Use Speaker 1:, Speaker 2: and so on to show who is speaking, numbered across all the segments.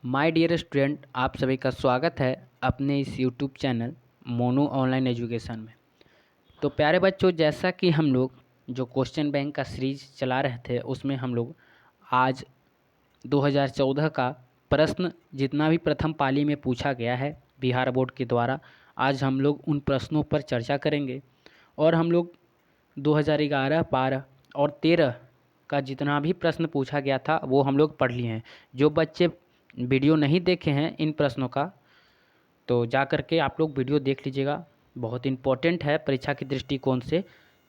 Speaker 1: My dear student, आप सभी का स्वागत है अपने इस YouTube channel Monu online education में। तो प्यारे बच्चों, जैसा कि हम लोग जो क्वेश्चन बैंक का सीरीज चला रहे थे उसमें हम लोग आज 2014 का प्रश्न जितना भी प्रथम पाली में पूछा गया है बिहार बोर्ड के द्वारा, आज हम लोग उन प्रश्नों पर चर्चा करेंगे। और हम लोग 2011, 12 और 13 का जितना भी प्रश्न पूछा गया था वो हम लोग पढ़ लिए हैं। जो बच्चे वीडियो नहीं देखे हैं इन प्रश्नों का, तो जा कर के आप लोग वीडियो देख लीजिएगा, बहुत इम्पोर्टेंट है परीक्षा के दृष्टिकोण से।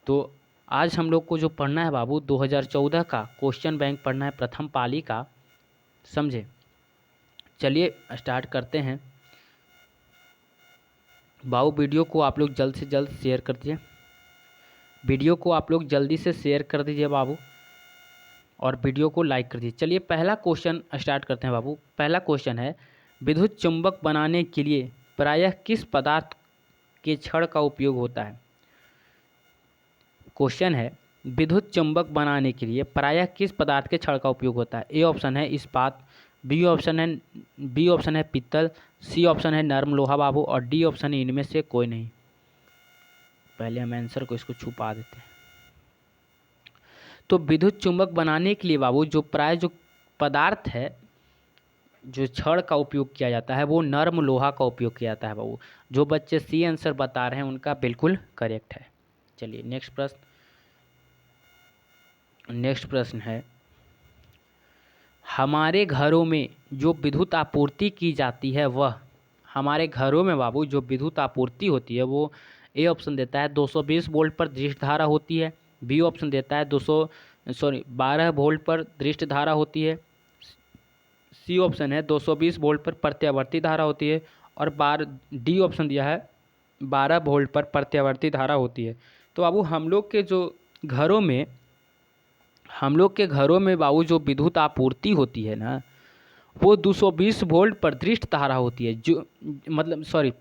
Speaker 1: तो आज हम लोग को जो पढ़ना है बाबू 2014 का क्वेश्चन बैंक पढ़ना है प्रथम पाली का, समझे। चलिए स्टार्ट करते हैं। बाबू वीडियो को आप लोग जल्द से जल्द शेयर कर दीजिए, वीडियो को आप लोग जल्दी से शेयर कर दीजिए बाबू, और वीडियो को लाइक कर दीजिए। चलिए पहला क्वेश्चन स्टार्ट करते हैं बाबू। पहला क्वेश्चन है, विद्युत चुंबक बनाने के लिए प्रायः किस पदार्थ के छड़ का उपयोग होता है। क्वेश्चन है, विद्युत चुंबक बनाने के लिए प्रायः किस पदार्थ के छड़ का उपयोग होता है। ए ऑप्शन है इस्पात, बी ऑप्शन है पीतल, सी ऑप्शन है नरम लोहा बाबू, और डी ऑप्शन है इनमें से कोई नहीं। पहले हम आंसर को इसको छुपा देते हैं। तो विद्युत चुंबक बनाने के लिए बाबू जो पदार्थ है, जो छड़ का उपयोग किया जाता है वो नरम लोहा का उपयोग किया जाता है बाबू। जो बच्चे सी आंसर बता रहे हैं उनका बिल्कुल करेक्ट है। चलिए नेक्स्ट प्रश्न है, हमारे घरों में जो विद्युत आपूर्ति की जाती है वह, हमारे घरों में बाबू जो विद्युत आपूर्ति होती है वो ए ऑप्शन देता है 220 वोल्ट पर दृष्ट धारा होती है, बी ऑप्शन देता है 12 वोल्ट पर दृष्ट धारा होती है, सी ऑप्शन है 220 वोल्ट पर प्रत्यावर्ती धारा होती है, और डी ऑप्शन दिया है 12 वोल्ट पर प्रत्यावर्ती धारा होती है। तो बाबू हम लोग के घरों में बाबू जो विद्युत आपूर्ति होती है ना वो 220 वोल्ट पर दृष्ट धारा होती है, जो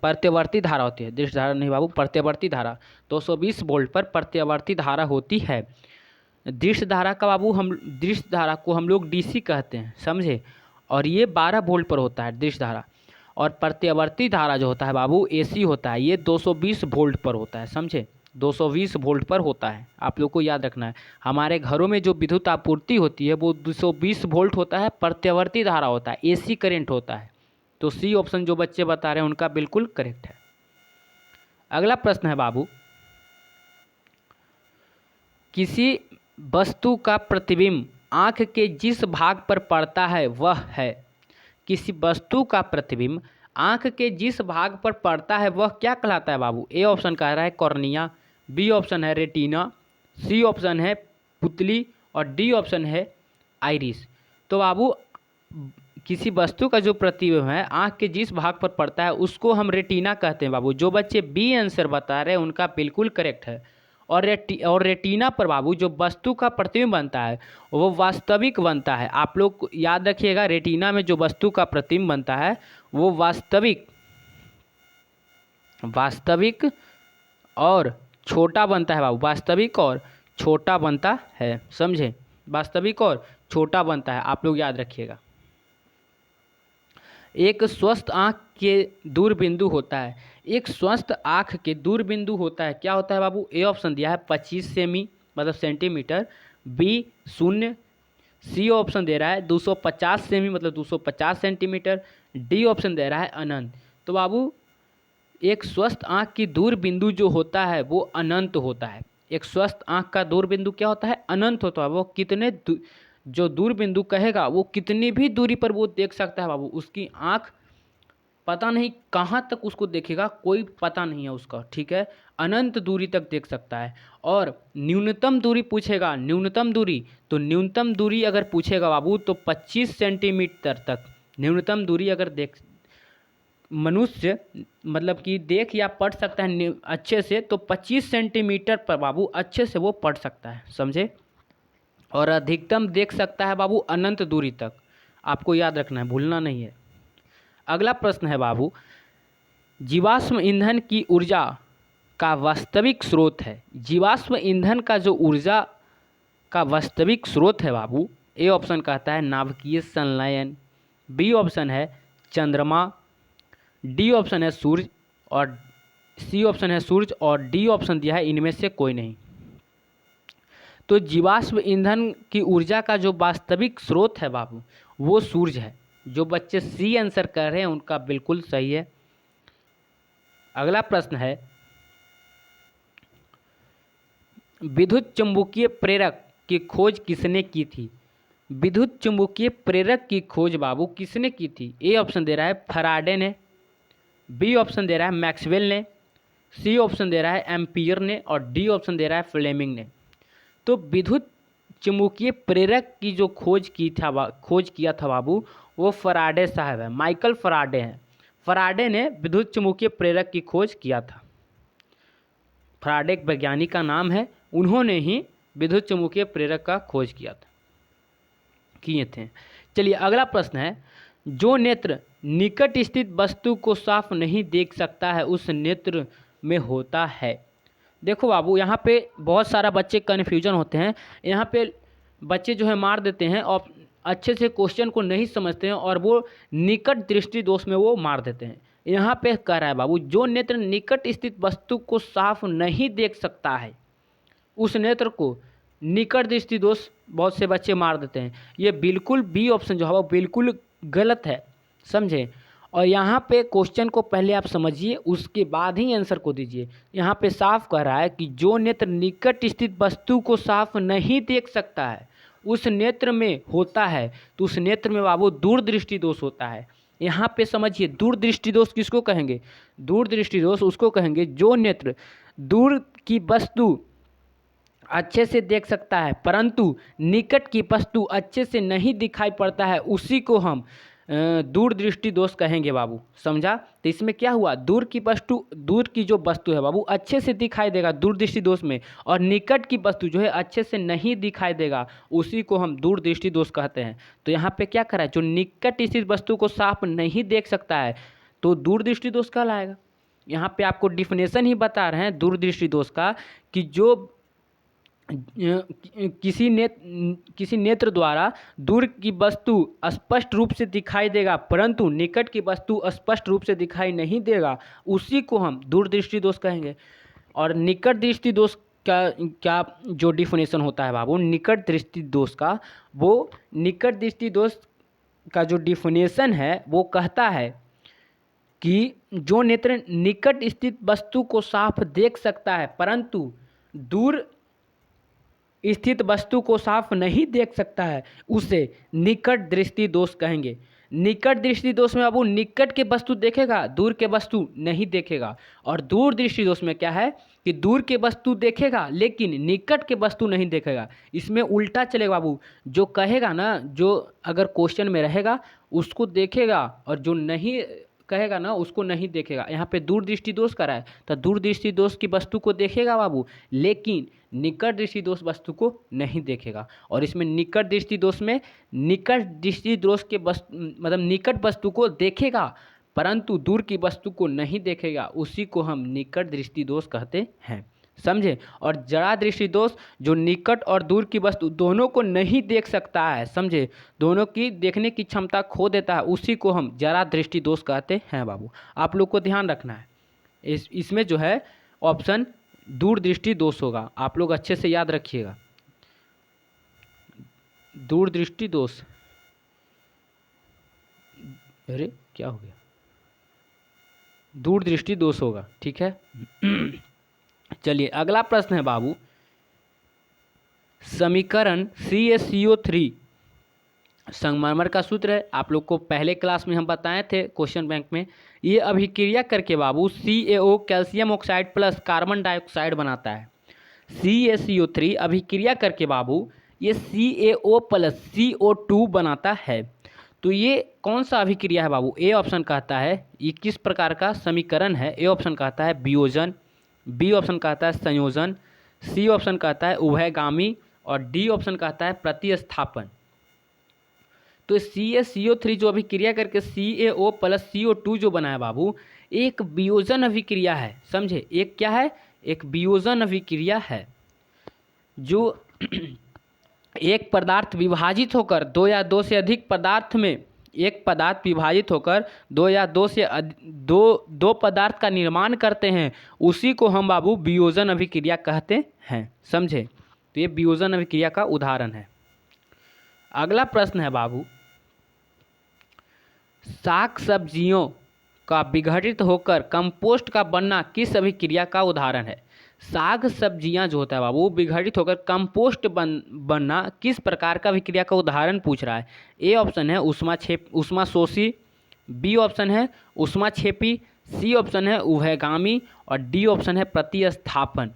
Speaker 1: प्रत्यावर्ती धारा होती है। दृष्ट धारा नहीं बाबू, प्रत्यावर्ती धारा 220 वोल्ट पर प्रत्यावर्ती धारा होती है। दृष्ट धारा को हम लोग डीसी कहते हैं, समझे। और ये 12 वोल्ट पर होता है दृष्ट धारा, और प्रत्यावर्ती धारा जो होता है बाबू एसी होता है, ये 220 वोल्ट पर होता है, समझे। 220 वोल्ट पर होता है, आप लोग को याद रखना है। हमारे घरों में जो विद्युत आपूर्ति होती है वो 220 वोल्ट होता है, प्रत्यावर्ती धारा होता है, एसी करंट होता है। तो सी ऑप्शन जो बच्चे बता रहे हैं उनका बिल्कुल करेक्ट है। अगला प्रश्न है बाबू, किसी वस्तु का प्रतिबिंब आँख के जिस भाग पर पड़ता है वह है। किसी वस्तु का प्रतिबिंब आँख के जिस भाग पर पड़ता है वह क्या कहलाता है बाबू। ए ऑप्शन कह रहा है कॉर्निया, बी ऑप्शन है रेटिना, सी ऑप्शन है पुतली, और डी ऑप्शन है आइरिस। तो बाबू किसी वस्तु का जो प्रतिबिंब है आँख के जिस भाग पर पड़ता है उसको हम रेटिना कहते हैं बाबू। जो बच्चे बी आंसर बता रहे हैं उनका बिल्कुल करेक्ट है। और रेटिना पर बाबू जो वस्तु का प्रतिबिंब बनता है वो वास्तविक बनता है। आप लोग याद रखिएगा, रेटिना में जो वस्तु का प्रतिबिंब बनता है वो वास्तविक और छोटा बनता है बाबू, वास्तविक और छोटा बनता है, समझे। वास्तविक और छोटा बनता है, आप लोग याद रखिएगा। एक स्वस्थ आँख के दूरबिंदु होता है, एक स्वस्थ आँख के दूरबिंदु होता है, क्या होता है बाबू। ए ऑप्शन दिया है 25 सेमी मतलब सेंटीमीटर, बी 0, सी ऑप्शन दे रहा है 250 सेमी मतलब 250 सेंटीमीटर, डी ऑप्शन दे रहा है अनंत। तो बाबू एक स्वस्थ आँख की दूरबिंदु जो होता है वो अनंत होता है। एक स्वस्थ आँख का दूरबिंदु क्या होता है, अनंत होता है। वो जो दूरबिंदु कहेगा वो कितनी भी दूरी पर वो देख सकता है बाबू। उसकी आँख पता नहीं कहाँ तक उसको देखेगा, कोई पता नहीं है उसका, ठीक है। अनंत दूरी तक देख सकता है। और न्यूनतम दूरी पूछेगा, न्यूनतम दूरी, तो न्यूनतम दूरी अगर पूछेगा बाबू तो 25 सेंटीमीटर तक न्यूनतम दूरी अगर मनुष्य मतलब कि देख या पढ़ सकता है अच्छे से, तो 25 सेंटीमीटर पर बाबू अच्छे से वो पढ़ सकता है, समझे। और अधिकतम देख सकता है बाबू अनंत दूरी तक, आपको याद रखना है, भूलना नहीं है। अगला प्रश्न है बाबू, जीवाश्म ईंधन की ऊर्जा का वास्तविक स्रोत है। जीवाश्म ईंधन का जो ऊर्जा का वास्तविक स्रोत है बाबू, ए ऑप्शन कहता है नाभिकीय संलयन, बी ऑप्शन है चंद्रमा, डी ऑप्शन है सूर्य, और सी ऑप्शन है सूर्य, और डी ऑप्शन दिया है इनमें से कोई नहीं। तो जीवाश्म ईंधन की ऊर्जा का जो वास्तविक स्रोत है बाबू वो सूर्य है। जो बच्चे सी आंसर कर रहे हैं उनका बिल्कुल सही है। अगला प्रश्न है, विद्युत चुम्बकीय प्रेरक की खोज किसने की थी? विद्युत चुम्बकीय प्रेरक की खोज बाबू किसने की थी? ए ऑप्शन दे रहा है फराडे ने, बी ऑप्शन दे रहा है मैक्सवेल ने, सी ऑप्शन दे रहा है एम्पियर ने, और डी ऑप्शन दे रहा है फ्लेमिंग ने। तो विद्युत चुम्बकीय प्रेरक की जो खोज किया था बाबू वो फराडे साहब है, माइकल फराडे हैं। फराडे ने विद्युत चुम्बकीय प्रेरक की खोज किया था। फराडे एक वैज्ञानिक का नाम है, उन्होंने ही विद्युत चुम्बकीय प्रेरक का खोज किए थे। चलिए अगला प्रश्न है, जो नेत्र निकट स्थित वस्तु को साफ नहीं देख सकता है उस नेत्र में होता है। देखो बाबू यहाँ पे बहुत सारा बच्चे कन्फ्यूजन होते हैं। यहाँ पे बच्चे जो है मार देते हैं और अच्छे से क्वेश्चन को नहीं समझते हैं और वो निकट दृष्टि दोष में वो मार देते हैं। यहाँ पे कह रहा है बाबू जो नेत्र निकट स्थित वस्तु को साफ नहीं देख सकता है उस नेत्र को निकट दृष्टि दोष बहुत से बच्चे मार देते हैं। ये बिल्कुल बी ऑप्शन जो है वो बिल्कुल गलत है, समझे। और यहाँ पे क्वेश्चन को पहले आप समझिए उसके बाद ही आंसर को दीजिए। यहाँ पे साफ कह रहा है कि जो नेत्र निकट स्थित वस्तु को साफ नहीं देख सकता है उस नेत्र में होता है, तो उस नेत्र में बाबू दूरदृष्टि दोष होता है। यहाँ पे समझिए दूरदृष्टि दोष किसको कहेंगे? दूरदृष्टि दोष उसको कहेंगे जो नेत्र दूर की वस्तु अच्छे से देख सकता है परंतु निकट की वस्तु अच्छे से नहीं दिखाई पड़ता है, उसी को हम दूरदृष्टि दोष कहेंगे बाबू, समझा। तो इसमें क्या हुआ, दूर की जो वस्तु है बाबू अच्छे से दिखाई देगा दूरदृष्टि दोष में, और निकट की वस्तु जो है अच्छे से नहीं दिखाई देगा, उसी को हम दूरदृष्टि दोष कहते हैं। तो यहाँ पे क्या करा है, जो निकट स्थित वस्तु को साफ नहीं देख सकता है तो दूरदृष्टि दोष कहलाएगा। यहाँ पे आपको डिफिनेशन ही बता रहे हैं दूरदृष्टि दोष का कि जो किसी नेत्र द्वारा दूर की वस्तु स्पष्ट रूप से दिखाई देगा परंतु निकट की वस्तु स्पष्ट रूप से दिखाई नहीं देगा, उसी को हम दूरदृष्टि दोष कहेंगे। और निकट दृष्टि दोष का क्या जो डिफिनेशन होता है बाबू निकट दृष्टि दोष का, वो निकट दृष्टि दोष का जो डिफिनेशन है वो कहता है कि जो नेत्र निकट स्थित वस्तु को साफ देख सकता है परंतु दूर स्थित वस्तु को साफ नहीं देख सकता है उसे निकट दृष्टि दोष कहेंगे। निकट दृष्टि दोष में बाबू निकट के वस्तु देखेगा दूर के वस्तु नहीं देखेगा, और दूर दृष्टि दोष में क्या है कि दूर के वस्तु देखेगा लेकिन निकट के वस्तु नहीं देखेगा। इसमें उल्टा चलेगा बाबू, जो कहेगा ना, जो अगर क्वेश्चन में रहेगा उसको देखेगा और जो नहीं कहेगा ना उसको नहीं देखेगा। यहाँ पे दूरदृष्टि दोष करा है तो दूरदृष्टि दोष की वस्तु को देखेगा बाबू लेकिन निकट दृष्टि दोष वस्तु को नहीं देखेगा। और इसमें निकट दृष्टि दोष में निकट दृष्टि दोष के मतलब निकट वस्तु को देखेगा परंतु दूर की वस्तु को नहीं देखेगा, उसी को हम निकट दृष्टि दोष कहते हैं, समझे। और जरा दृष्टि दोष जो निकट और दूर की वस्तु दोनों को नहीं देख सकता है, समझे, दोनों की देखने की क्षमता खो देता है, उसी को हम जरा दृष्टि दोष कहते हैं बाबू। आप लोग को ध्यान रखना है इसमें जो है ऑप्शन दूरदृष्टि दोष होगा, आप लोग अच्छे से याद रखिएगा। दूरदृष्टि दोष, अरे क्या हो गया, दूरदृष्टि दोष होगा, ठीक है। चलिए अगला प्रश्न है बाबू, समीकरण CaCO3 संगमरमर का सूत्र है, आप लोग को पहले क्लास में हम बताए थे क्वेश्चन बैंक में। ये अभिक्रिया करके बाबू CaO calcium oxide plus carbon dioxide बनाता है। CaCO3 अभिक्रिया करके बाबू ये CaO प्लस CO2 बनाता है। तो ये कौन सा अभिक्रिया है बाबू? ए ऑप्शन कहता है ये किस प्रकार का समीकरण है। ए ऑप्शन कहता है वियोजन, बी ऑप्शन कहता है संयोजन, सी ऑप्शन कहता है उभयगामी, और डी ऑप्शन कहता है प्रतिस्थापन। तो CaCO3 जो अभिक्रिया करके CaO प्लस CO2 जो बना है बाबू, एक वियोजन अभिक्रिया है, समझे। एक क्या है? एक वियोजन अभिक्रिया है जो एक पदार्थ विभाजित होकर दो या दो से अधिक पदार्थ में एक पदार्थ विभाजित होकर दो या दो से दो पदार्थ का निर्माण करते हैं, उसी को हम बाबू वियोजन अभिक्रिया कहते हैं। समझे? तो ये वियोजन अभिक्रिया का उदाहरण है। अगला प्रश्न है बाबू, साग सब्जियों का विघटित होकर कंपोस्ट का बनना किस अभिक्रिया का उदाहरण है? साग सब्जियां जो होता है बाबू विघटित होकर कंपोस्ट बनना किस प्रकार का अभिक्रिया का उदाहरण पूछ रहा है? ए ऑप्शन है ऊष्मा शोषी, बी ऑप्शन है ऊष्मा छेपी, सी ऑप्शन है उभयगामी और डी ऑप्शन है प्रतिस्थापन।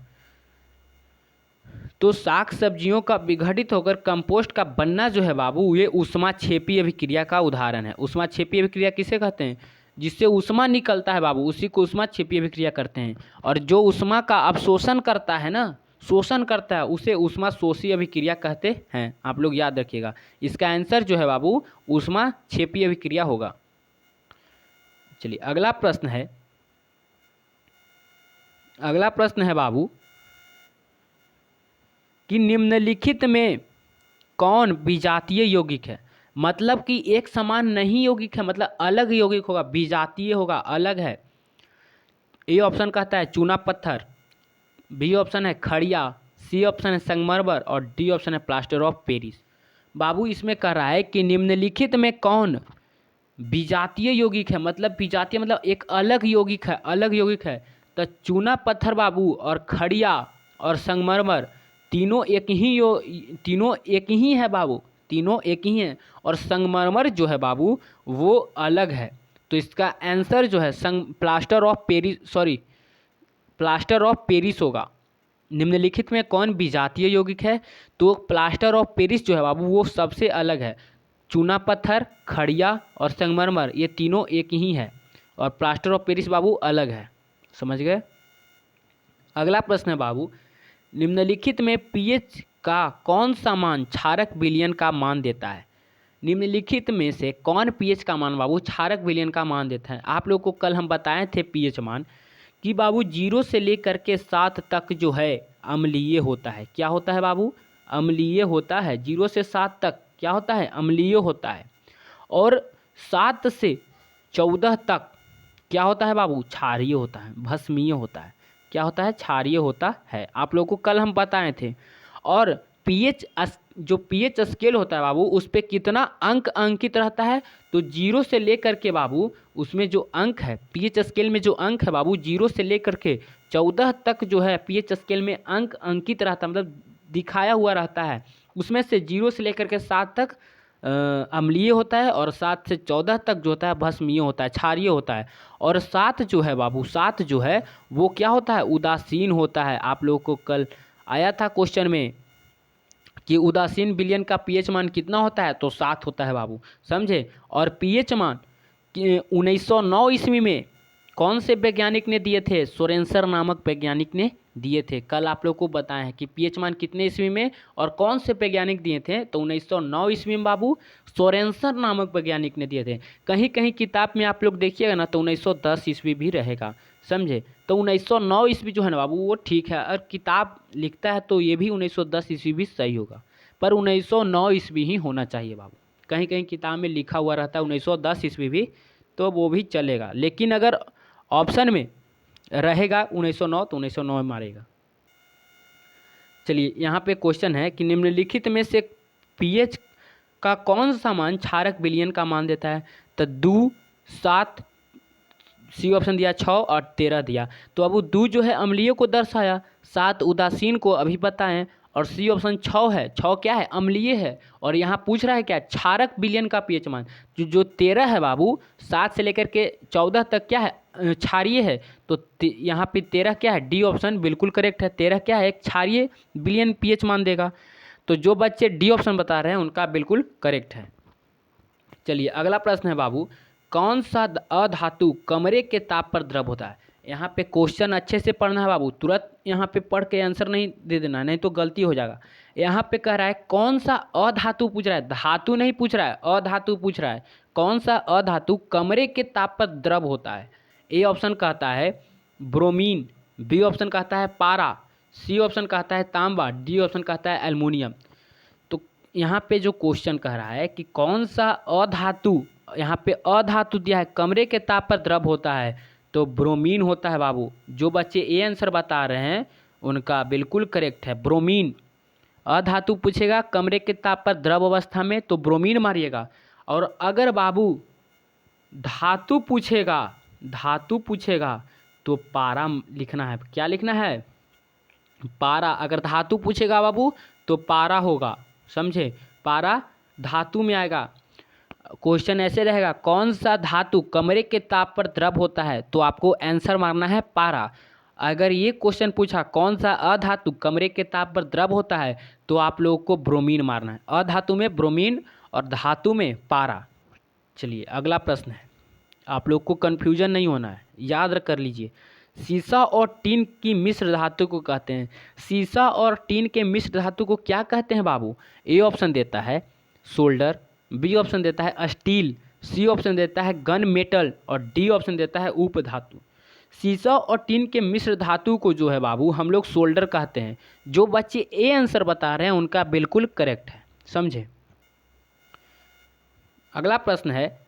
Speaker 1: तो साग सब्जियों का विघटित होकर कंपोस्ट का बनना जो है बाबू ये ऊष्मा छेपी अभिक्रिया का उदाहरण है। ऊष्मा छेपी अभिक्रिया किसे कहते हैं? जिससे ऊष्मा निकलता है बाबू उसी को ऊष्मा छेपी अभिक्रिया करते हैं। और जो ऊष्मा का अवशोषण करता है ना, शोषण करता है, उसे ऊष्मा शोषी अभिक्रिया कहते हैं। आप लोग याद रखिएगा, इसका आंसर जो है बाबू ऊष्मा छेपी अभिक्रिया होगा। चलिए अगला प्रश्न है बाबू कि निम्नलिखित में कौन विजातीय यौगिक है? मतलब कि एक समान नहीं यौगिक है, मतलब अलग यौगिक होगा, विजातीय होगा, अलग है। ए ऑप्शन कहता है चूना पत्थर, बी ऑप्शन है खड़िया, सी ऑप्शन है संगमरमर और डी ऑप्शन है प्लास्टर ऑफ पेरिस। बाबू इसमें कह रहा है कि निम्नलिखित में कौन विजातीय यौगिक है, मतलब विजातीय मतलब एक अलग यौगिक है, अलग यौगिक है। तो चूना पत्थर बाबू और खड़िया और संगमरमर तीनों एक ही है बाबू, तीनों एक ही हैं। और संगमरमर जो है बाबू वो अलग है। तो इसका आंसर जो है प्लास्टर ऑफ पेरिस होगा। निम्नलिखित में कौन विजातीय यौगिक है? तो प्लास्टर ऑफ पेरिस जो है बाबू वो सबसे अलग है। चूना पत्थर, खड़िया और संगमरमर ये तीनों एक ही है और प्लास्टर ऑफ पेरिस बाबू अलग है। समझ गए? अगला प्रश्न है बाबू, निम्नलिखित में पीएच का कौन सा मान क्षारक विलयन का मान देता है? निम्नलिखित में से कौन पीएच का मान बाबू क्षारक विलयन का मान देता है? आप लोग को कल हम बताए थे पीएच मान कि बाबू 0 से लेकर के 7 तक जो है अम्लीय होता है। क्या होता है बाबू? अम्लीय होता है। 0 से 7 तक क्या होता है? अम्लीय होता है। और 7 से 14 तक क्या होता है बाबू? क्षारीय होता है, भस्मीय होता है। क्या होता है? क्षारीय होता है। आप लोगों को कल हम बताए थे। और जो पीएच स्केल होता है बाबू उस पर कितना अंक अंकित रहता है? तो 0 से लेकर के बाबू उसमें जो अंक है पीएच स्केल में, जो अंक है बाबू 0 से लेकर के 14 तक जो है पीएच स्केल में अंक अंकित रहता है, मतलब दिखाया हुआ रहता है। उसमें से 0 से लेकर के 7 तक अम्लीय होता है और 7 से 14 तक जो होता है भस्मीय होता है, क्षारीय होता है। और 7 जो है बाबू 7 जो है वो क्या होता है? उदासीन होता है। आप लोगों को कल आया था क्वेश्चन में कि उदासीन विलयन का पीएच मान कितना होता है? तो 7 होता है बाबू। समझे? और पीएच मान 1909 ईस्वी में कौन से वैज्ञानिक ने दिए थे? सोरेनसर नामक वैज्ञानिक ने दिए थे। कल आप लोग को बताए हैं कि पीएच मान कितने ईस्वी में और कौन से वैज्ञानिक दिए थे? तो 1909 ईस्वी में बाबू सोरेनसर नामक वैज्ञानिक ने दिए थे। कहीं कहीं किताब में आप लोग देखिएगा ना तो 1910 ईस्वी भी रहेगा। समझे? तो 1909 ईस्वी जो है ना बाबू वो ठीक है, और किताब लिखता है तो ये भी 1910 ईस्वी भी सही होगा, पर 1909 ईस्वी ही होना चाहिए बाबू। कहीं कहीं किताब में लिखा हुआ रहता है 1910 ईस्वी भी, तो वो भी चलेगा। लेकिन अगर ऑप्शन में रहेगा 1909 तो 1909 मारेगा। चलिए यहाँ पे क्वेश्चन है कि निम्नलिखित में से पीएच का कौन सा मान क्षारक विलयन का मान देता है? तो 2, 7, सी ऑप्शन दिया 6 और 13 दिया। तो अब वो 2 जो है अम्लीय को दर्शाया, 7 उदासीन को अभी बताएं और सी ऑप्शन 6 है। 6 क्या है? अम्लीय है। और यहाँ पूछ रहा है क्या? क्षारक विलयन का पीएच मान। जो 13 है बाबू 7 से लेकर के 14 तक क्या है? क्षारीय है। तो यहाँ पे 13 क्या है? डी ऑप्शन बिल्कुल करेक्ट है। 13 क्या है? एक क्षारीय विलयन पीएच मान देगा। तो जो बच्चे डी ऑप्शन बता रहे हैं उनका बिल्कुल करेक्ट है। चलिए अगला प्रश्न है बाबू, कौन सा अधातु कमरे के ताप पर द्रव होता है? यहाँ पे क्वेश्चन अच्छे से पढ़ना है बाबू, तुरंत यहाँ पे पढ़ के आंसर नहीं दे देना, नहीं तो गलती हो जाएगा। यहाँ पे कह रहा है कौन सा अधातु पूछ रहा है, धातु नहीं पूछ रहा है, अधातु पूछ रहा है। कौन सा अधातु कमरे के ताप पर द्रव होता है? ए ऑप्शन कहता है ब्रोमीन, बी ऑप्शन कहता है पारा, सी ऑप्शन कहता है तांबा, डी ऑप्शन कहता है एल्युमिनियम। तो यहाँ पे जो क्वेश्चन कह रहा है कि कौन सा अधातु यहाँ पे अधातु दिया है, कमरे के ताप पर द्रव होता है, तो ब्रोमीन होता है बाबू। जो बच्चे ए आंसर बता रहे हैं उनका बिल्कुल करेक्ट है, ब्रोमीन। अधातु पूछेगा कमरे के ताप पर द्रव अवस्था में, तो ब्रोमीन मारिएगा। और अगर बाबू धातु पूछेगा तो पारा लिखना है। क्या लिखना है? पारा। अगर धातु पूछेगा बाबू तो पारा होगा, समझे? पारा धातु में आएगा। क्वेश्चन ऐसे रहेगा, कौन सा धातु कमरे के ताप पर द्रव होता है, तो आपको आंसर मारना है पारा। अगर ये क्वेश्चन पूछा कौन सा अधातु कमरे के ताप पर द्रव होता है, तो आप लोगों को ब्रोमीन मारना है। अधातु में ब्रोमीन और धातु में पारा। चलिए अगला प्रश्न है, आप लोग को कन्फ्यूजन नहीं होना है, याद कर लीजिए। सीसा और टीन की मिश्र धातु को कहते हैं। सीसा और टीन के मिश्र धातु को क्या कहते हैं बाबू? ए ऑप्शन देता है सोल्डर, बी ऑप्शन देता है स्टील, सी ऑप्शन देता है गन मेटल और डी ऑप्शन देता है उप धातु। सीसा और टीन के मिश्र धातु को जो है बाबू हम लोग सोल्डर कहते हैं। जो बच्चे ए आंसर बता रहे हैं उनका बिल्कुल करेक्ट है, समझे? अगला प्रश्न है,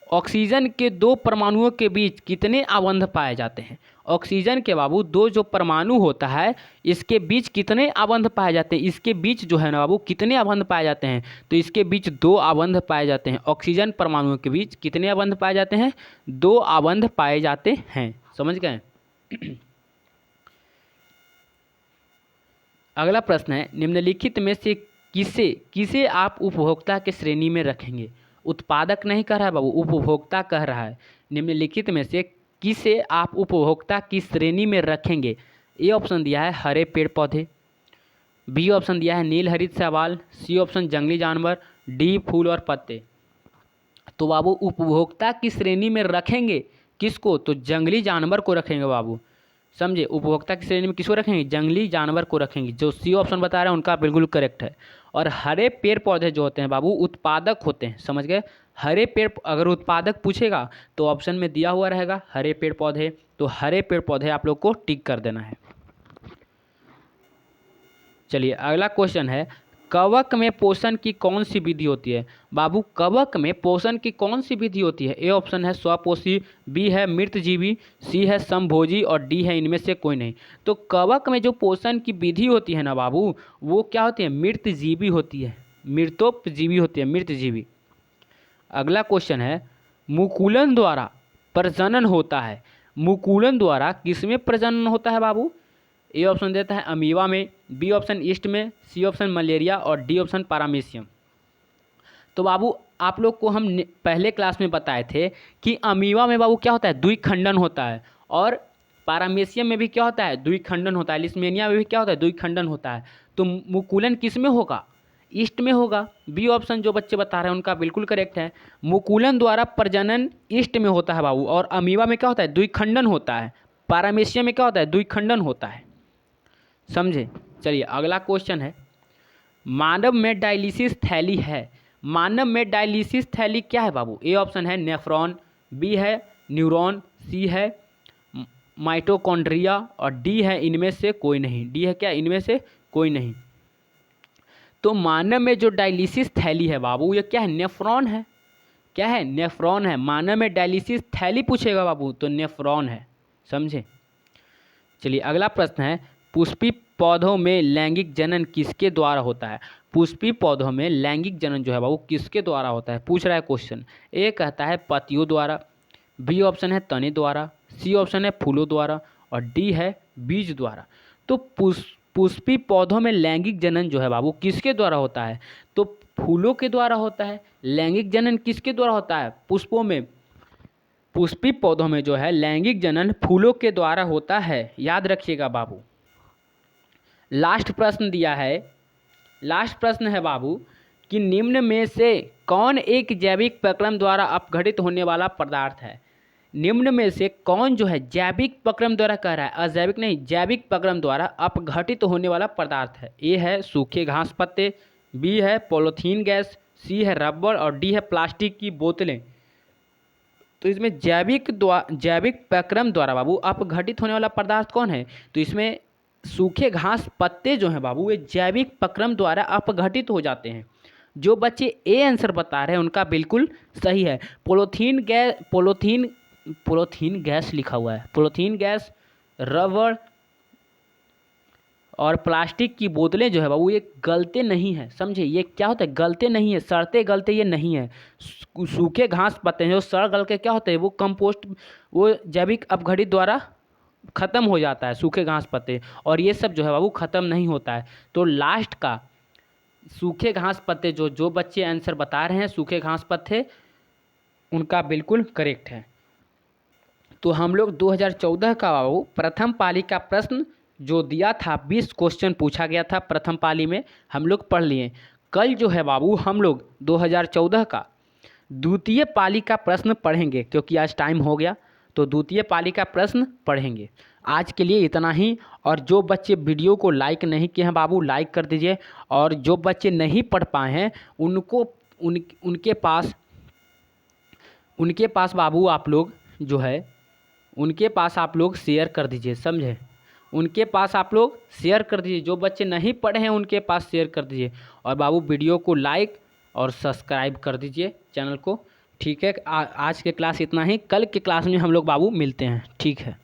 Speaker 1: ऑक्सीजन के दो परमाणुओं के बीच कितने आबंध पाए जाते हैं? ऑक्सीजन के बाबू दो जो परमाणु होता है इसके बीच कितने आबंध पाए जाते हैं? इसके बीच जो है ना बाबू कितने आबंध पाए जाते हैं? तो इसके बीच दो आबंध पाए जाते हैं। ऑक्सीजन परमाणुओं के बीच कितने आबंध पाए जाते हैं? दो आबंध पाए जाते हैं, समझ गए? अगला प्रश्न है, निम्नलिखित में से किसे आप उपभोक्ता के श्रेणी में रखेंगे? उत्पादक नहीं कह रहा है बाबू, उपभोक्ता कह रहा है। निम्नलिखित में से किसे आप उपभोक्ता की श्रेणी में रखेंगे? ए ऑप्शन दिया है हरे पेड़ पौधे, बी ऑप्शन दिया है नील हरित शैवाल, सी ऑप्शन जंगली जानवर, डी फूल और पत्ते। तो बाबू उपभोक्ता की श्रेणी में रखेंगे किसको? तो जंगली जानवर को रखेंगे बाबू, समझे? उपभोक्ता की श्रेणी में किसको रखेंगे? जंगली जानवर को रखेंगे। जो सी ऑप्शन बता रहे हैं उनका बिल्कुल करेक्ट है। और हरे पेड़ पौधे जो होते हैं बाबू उत्पादक होते हैं, समझ गए? हरे पेड़, अगर उत्पादक पूछेगा तो ऑप्शन में दिया हुआ रहेगा हरे पेड़ पौधे, तो हरे पेड़ पौधे आप लोग को टिक कर देना है। चलिए अगला क्वेश्चन है, कवक में पोषण की कौन सी विधि होती है? बाबू कवक में पोषण की कौन सी विधि होती है? ए ऑप्शन है स्वपोषी, बी है मृतजीवी, सी है समभोजी और डी है इनमें से कोई नहीं। तो कवक में जो पोषण की विधि होती है ना बाबू वो क्या होती है? मृतजीवी होती है, मृतोपजीवी होती है, मृतजीवी। अगला क्वेश्चन है, मुकुलन द्वारा प्रजनन होता है। मुकुलन द्वारा किसमें प्रजनन होता है बाबू? ए ऑप्शन देता है अमीबा में, बी ऑप्शन ईस्ट में, सी ऑप्शन मलेरिया और डी ऑप्शन पैरामीशियम। तो बाबू आप लोग को हम पहले क्लास में बताए थे कि अमीबा में बाबू क्या होता है? द्विखंडन होता है। और पैरामीशियम में भी क्या होता है? द्विखंडन होता है। लिस्मेनिया में भी क्या होता है? द्विखंडन होता है। तो मुकुलन किस में होगा? ईस्ट में होगा। बी ऑप्शन जो बच्चे बता रहे हैं उनका बिल्कुल करेक्ट है। मुकुलन द्वारा प्रजनन ईस्ट में होता है बाबू, और अमीबा में क्या होता है? द्विखंडन होता है। पैरामीशियम में क्या होता है? द्विखंडन होता है, समझे? चलिए अगला क्वेश्चन है, मानव में डायलिसिस थैली है। मानव में डायलिसिस थैली क्या है बाबू? ए ऑप्शन है नेफ्रॉन, बी है न्यूरॉन, सी है माइटोकॉन्ड्रिया और डी है इनमें से कोई नहीं। डी है क्या? इनमें से कोई नहीं। तो मानव में जो डायलिसिस थैली है बाबू ये क्या है? नेफ्रॉन है। क्या है? नेफ्रॉन है। मानव में डायलिसिस थैली पूछेगा बाबू तो नेफ्रॉन है, समझे? चलिए अगला प्रश्न है, पुष्पी पौधों में लैंगिक जनन किसके द्वारा होता है? पुष्पी पौधों में लैंगिक जनन जो है बाबू किसके द्वारा होता है पूछ रहा है क्वेश्चन। ए कहता है पत्तियों द्वारा, बी ऑप्शन है तने द्वारा, सी ऑप्शन है फूलों द्वारा और डी है बीज द्वारा। तो पुष्पी पौधों में लैंगिक जनन जो है बाबू किसके द्वारा होता है? तो फूलों के द्वारा होता है। लैंगिक जनन किसके द्वारा होता है? पुष्पों में, पुष्पी पौधों में जो है लैंगिक जनन फूलों के द्वारा होता है, याद रखिएगा बाबू। लास्ट प्रश्न दिया है, लास्ट प्रश्न है बाबू कि निम्न में से कौन एक जैविक प्रक्रम द्वारा अपघटित होने वाला पदार्थ है? निम्न में से कौन जो है जैविक प्रक्रम द्वारा कह रहा है, अजैविक नहीं, जैविक प्रक्रम द्वारा अपघटित होने वाला पदार्थ है? ए है सूखे घास पत्ते, बी है पॉलीथीन गैस, सी है रबर और डी है प्लास्टिक की बोतलें। तो इसमें जैविक प्रक्रम द्वारा बाबू अपघटित होने वाला पदार्थ कौन है? तो इसमें सूखे घास पत्ते जो हैं बाबू ये जैविक प्रक्रम द्वारा अपघटित हो जाते हैं। जो बच्चे ए आंसर बता रहे हैं उनका बिल्कुल सही है। पॉलीथीन गैस लिखा हुआ है। पॉलीथीन गैस, रबड़ और प्लास्टिक की बोतलें जो है बाबू ये गलते नहीं हैं, समझे। ये क्या होता है, गलते नहीं है, सड़ते गलते ये नहीं है। सूखे घास पत्ते हैं जो सड़ गल के क्या होते हैं, वो कंपोस्ट, वो जैविक अपघटित द्वारा ख़त्म हो जाता है, सूखे घास पत्ते। और ये सब जो है बाबू ख़त्म नहीं होता है। तो लास्ट का सूखे घास पत्ते, जो बच्चे आंसर बता रहे हैं सूखे घास पत्ते, उनका बिल्कुल करेक्ट है। तो हम लोग 2014 का बाबू प्रथम पाली का प्रश्न जो दिया था, 20 क्वेश्चन पूछा गया था प्रथम पाली में, हम लोग पढ़ लिए। कल जो है बाबू हम लोग 2014 का द्वितीय पाली का प्रश्न पढ़ेंगे, क्योंकि आज टाइम हो गया तो द्वितीय पाली का प्रश्न पढ़ेंगे। आज के लिए इतना ही। और जो बच्चे वीडियो को लाइक नहीं किए हैं बाबू, लाइक कर दीजिए। और जो बच्चे नहीं पढ़ पाए हैं उनको उनके पास बाबू आप लोग जो है उनके पास आप लोग शेयर कर दीजिए, समझे। उनके पास आप लोग शेयर कर दीजिए, जो बच्चे नहीं पढ़े हैं उनके पास शेयर कर दीजिए। और बाबू वीडियो को लाइक और सब्सक्राइब कर दीजिए चैनल को, ठीक है। आज के क्लास इतना ही। कल के क्लास में हम लोग बाबू मिलते हैं, ठीक है।